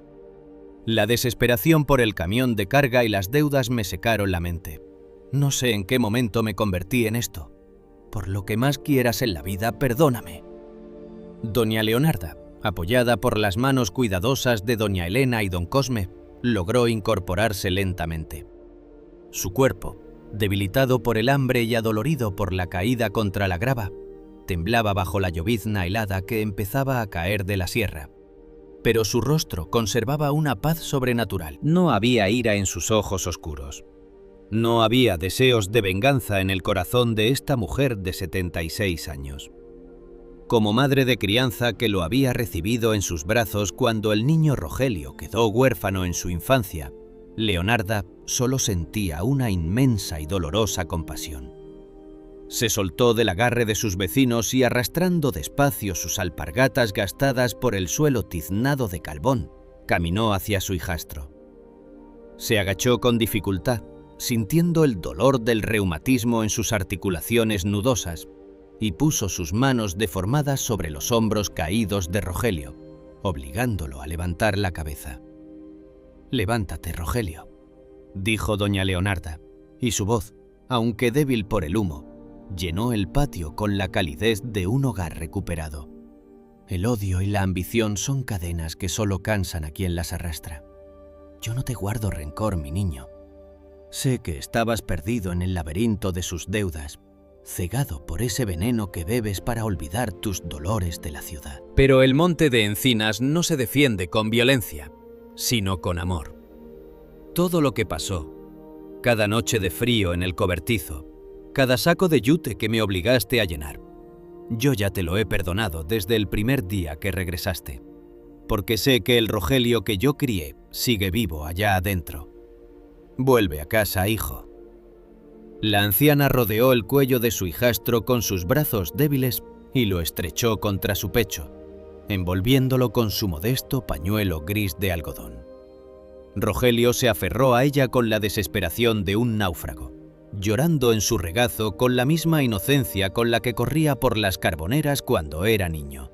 La desesperación por el camión de carga y las deudas me secaron la mente. No sé en qué momento me convertí en esto. Por lo que más quieras en la vida, perdóname». Doña Leonarda, apoyada por las manos cuidadosas de doña Elena y don Cosme, logró incorporarse lentamente. Su cuerpo, debilitado por el hambre y adolorido por la caída contra la grava, temblaba bajo la llovizna helada que empezaba a caer de la sierra. Pero su rostro conservaba una paz sobrenatural. No había ira en sus ojos oscuros. No había deseos de venganza en el corazón de esta mujer de 76 años. como madre de crianza que lo había recibido en sus brazos cuando el niño Rogelio quedó huérfano en su infancia, Leonarda solo sentía una inmensa y dolorosa compasión. Se soltó del agarre de sus vecinos y, arrastrando despacio sus alpargatas gastadas por el suelo tiznado de carbón, caminó hacia su hijastro. Se agachó con dificultad, sintiendo el dolor del reumatismo en sus articulaciones nudosas, y puso sus manos deformadas sobre los hombros caídos de Rogelio, obligándolo a levantar la cabeza. «Levántate, Rogelio», dijo doña Leonarda, y su voz, aunque débil por el humo, llenó el patio con la calidez de un hogar recuperado. El odio y la ambición son cadenas que solo cansan a quien las arrastra. Yo no te guardo rencor, mi niño. Sé que estabas perdido en el laberinto de sus deudas, cegado por ese veneno que bebes para olvidar tus dolores de la ciudad. Pero el monte de encinas no se defiende con violencia, sino con amor. Todo lo que pasó, cada noche de frío en el cobertizo, cada saco de yute que me obligaste a llenar, yo ya te lo he perdonado desde el primer día que regresaste, porque sé que el Rogelio que yo crié sigue vivo allá adentro. Vuelve a casa, hijo. La anciana rodeó el cuello de su hijastro con sus brazos débiles y lo estrechó contra su pecho, envolviéndolo con su modesto pañuelo gris de algodón. Rogelio se aferró a ella con la desesperación de un náufrago, llorando en su regazo con la misma inocencia con la que corría por las carboneras cuando era niño.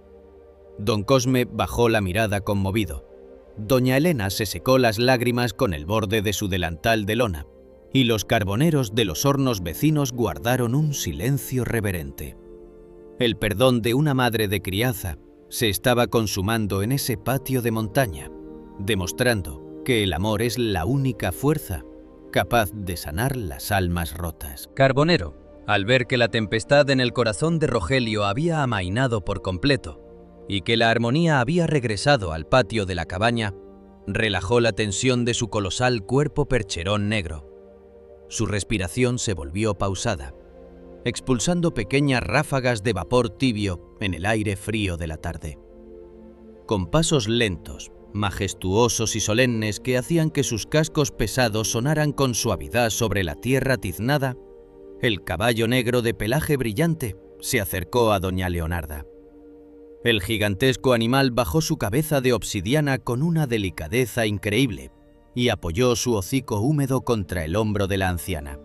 Don Cosme bajó la mirada conmovido. Doña Elena se secó las lágrimas con el borde de su delantal de lona, y los carboneros de los hornos vecinos guardaron un silencio reverente. El perdón de una madre de crianza se estaba consumando en ese patio de montaña, demostrando que el amor es la única fuerza capaz de sanar las almas rotas. Carbonero, al ver que la tempestad en el corazón de Rogelio había amainado por completo y que la armonía había regresado al patio de la cabaña, relajó la tensión de su colosal cuerpo percherón negro. Su respiración se volvió pausada, expulsando pequeñas ráfagas de vapor tibio en el aire frío de la tarde. Con pasos lentos, majestuosos y solemnes que hacían que sus cascos pesados sonaran con suavidad sobre la tierra tiznada, el caballo negro de pelaje brillante se acercó a doña Leonarda. El gigantesco animal bajó su cabeza de obsidiana con una delicadeza increíble y apoyó su hocico húmedo contra el hombro de la anciana.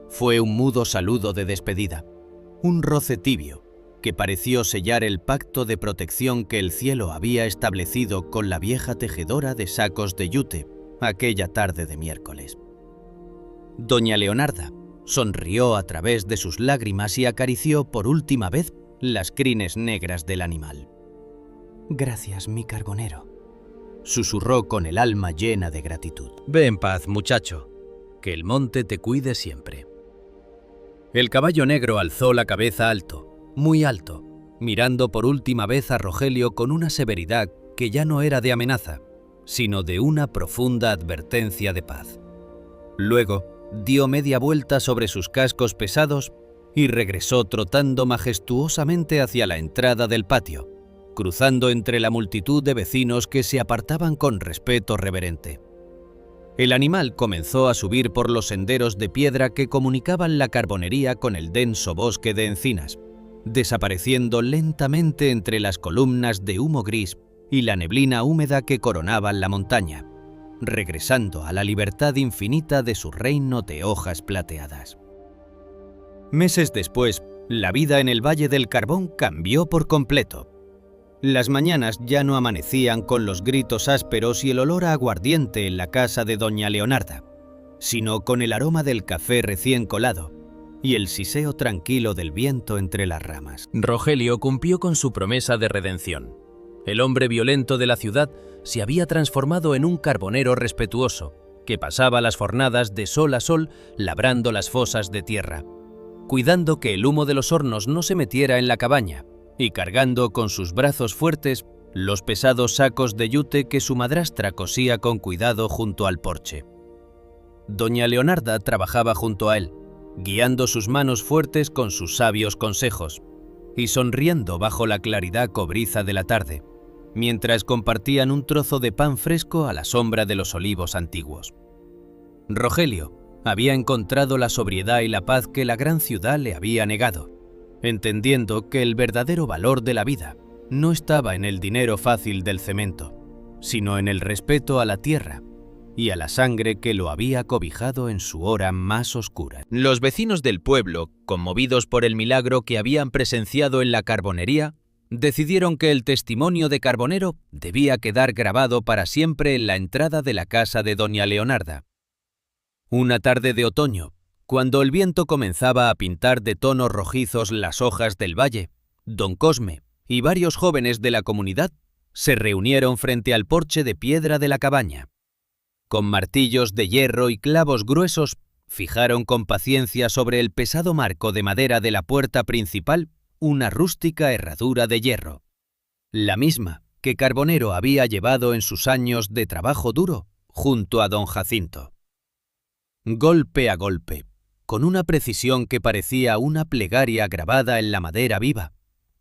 Fue un mudo saludo de despedida, un roce tibio que pareció sellar el pacto de protección que el cielo había establecido con la vieja tejedora de sacos de yute aquella tarde de miércoles. Doña Leonarda sonrió a través de sus lágrimas y acarició por última vez las crines negras del animal. «Gracias, mi carbonero», susurró con el alma llena de gratitud. «Ve en paz, muchacho, que el monte te cuide siempre». El caballo negro alzó la cabeza alto, muy alto, mirando por última vez a Rogelio con una severidad que ya no era de amenaza, sino de una profunda advertencia de paz. Luego dio media vuelta sobre sus cascos pesados y regresó trotando majestuosamente hacia la entrada del patio, cruzando entre la multitud de vecinos que se apartaban con respeto reverente. El animal comenzó a subir por los senderos de piedra que comunicaban la carbonería con el denso bosque de encinas, desapareciendo lentamente entre las columnas de humo gris y la neblina húmeda que coronaban la montaña, regresando a la libertad infinita de su reino de hojas plateadas. Meses después, la vida en el Valle del Carbón cambió por completo. Las mañanas ya no amanecían con los gritos ásperos y el olor a aguardiente en la casa de doña Leonarda, sino con el aroma del café recién colado y el siseo tranquilo del viento entre las ramas. Rogelio cumplió con su promesa de redención. El hombre violento de la ciudad se había transformado en un carbonero respetuoso, que pasaba las jornadas de sol a sol labrando las fosas de tierra, cuidando que el humo de los hornos no se metiera en la cabaña y cargando con sus brazos fuertes los pesados sacos de yute que su madrastra cosía con cuidado junto al porche. Doña Leonarda trabajaba junto a él, guiando sus manos fuertes con sus sabios consejos, y sonriendo bajo la claridad cobriza de la tarde, mientras compartían un trozo de pan fresco a la sombra de los olivos antiguos. Rogelio había encontrado la sobriedad y la paz que la gran ciudad le había negado, entendiendo que el verdadero valor de la vida no estaba en el dinero fácil del cemento, sino en el respeto a la tierra y a la sangre que lo había cobijado en su hora más oscura. Los vecinos del pueblo, conmovidos por el milagro que habían presenciado en la carbonería, decidieron que el testimonio de Carbonero debía quedar grabado para siempre en la entrada de la casa de doña Leonarda. Una tarde de otoño, cuando el viento comenzaba a pintar de tonos rojizos las hojas del valle, don Cosme y varios jóvenes de la comunidad se reunieron frente al porche de piedra de la cabaña. Con martillos de hierro y clavos gruesos, fijaron con paciencia sobre el pesado marco de madera de la puerta principal una rústica herradura de hierro, la misma que Carbonero había llevado en sus años de trabajo duro junto a don Jacinto. Golpe a golpe, con una precisión que parecía una plegaria grabada en la madera viva,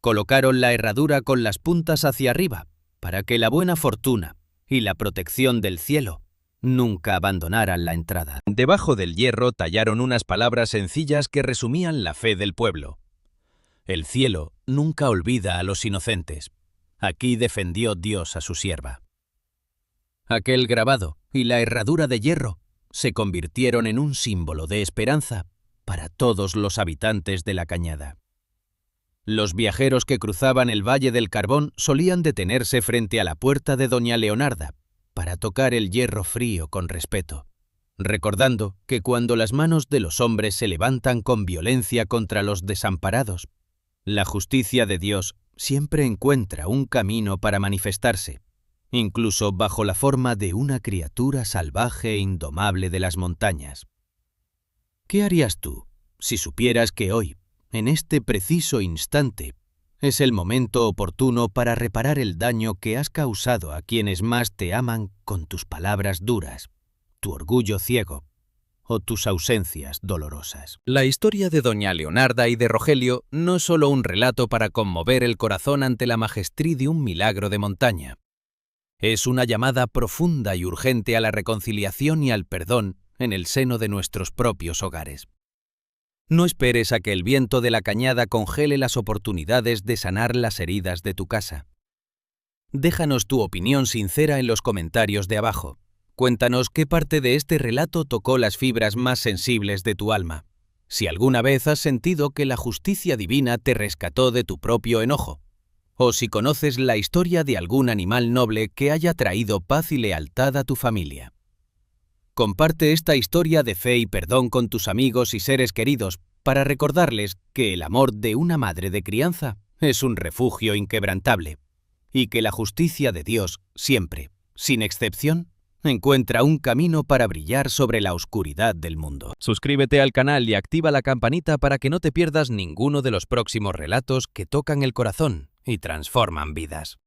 colocaron la herradura con las puntas hacia arriba para que la buena fortuna y la protección del cielo nunca abandonaran la entrada. Debajo del hierro tallaron unas palabras sencillas que resumían la fe del pueblo. El cielo nunca olvida a los inocentes. Aquí defendió Dios a su sierva. Aquel grabado y la herradura de hierro se convirtieron en un símbolo de esperanza para todos los habitantes de la cañada. Los viajeros que cruzaban el Valle del Carbón solían detenerse frente a la puerta de doña Leonarda para tocar el hierro frío con respeto, recordando que cuando las manos de los hombres se levantan con violencia contra los desamparados, la justicia de Dios siempre encuentra un camino para manifestarse, incluso bajo la forma de una criatura salvaje e indomable de las montañas. ¿Qué harías tú si supieras que hoy, en este preciso instante, es el momento oportuno para reparar el daño que has causado a quienes más te aman con tus palabras duras, tu orgullo ciego o tus ausencias dolorosas? La historia de doña Leonarda y de Rogelio no es solo un relato para conmover el corazón ante la majestad de un milagro de montaña. Es una llamada profunda y urgente a la reconciliación y al perdón en el seno de nuestros propios hogares. No esperes a que el viento de la cañada congele las oportunidades de sanar las heridas de tu casa. Déjanos tu opinión sincera en los comentarios de abajo. Cuéntanos qué parte de este relato tocó las fibras más sensibles de tu alma. Si alguna vez has sentido que la justicia divina te rescató de tu propio enojo, o si conoces la historia de algún animal noble que haya traído paz y lealtad a tu familia. Comparte esta historia de fe y perdón con tus amigos y seres queridos para recordarles que el amor de una madre de crianza es un refugio inquebrantable y que la justicia de Dios siempre, sin excepción, encuentra un camino para brillar sobre la oscuridad del mundo. Suscríbete al canal y activa la campanita para que no te pierdas ninguno de los próximos relatos que tocan el corazón y transforman vidas.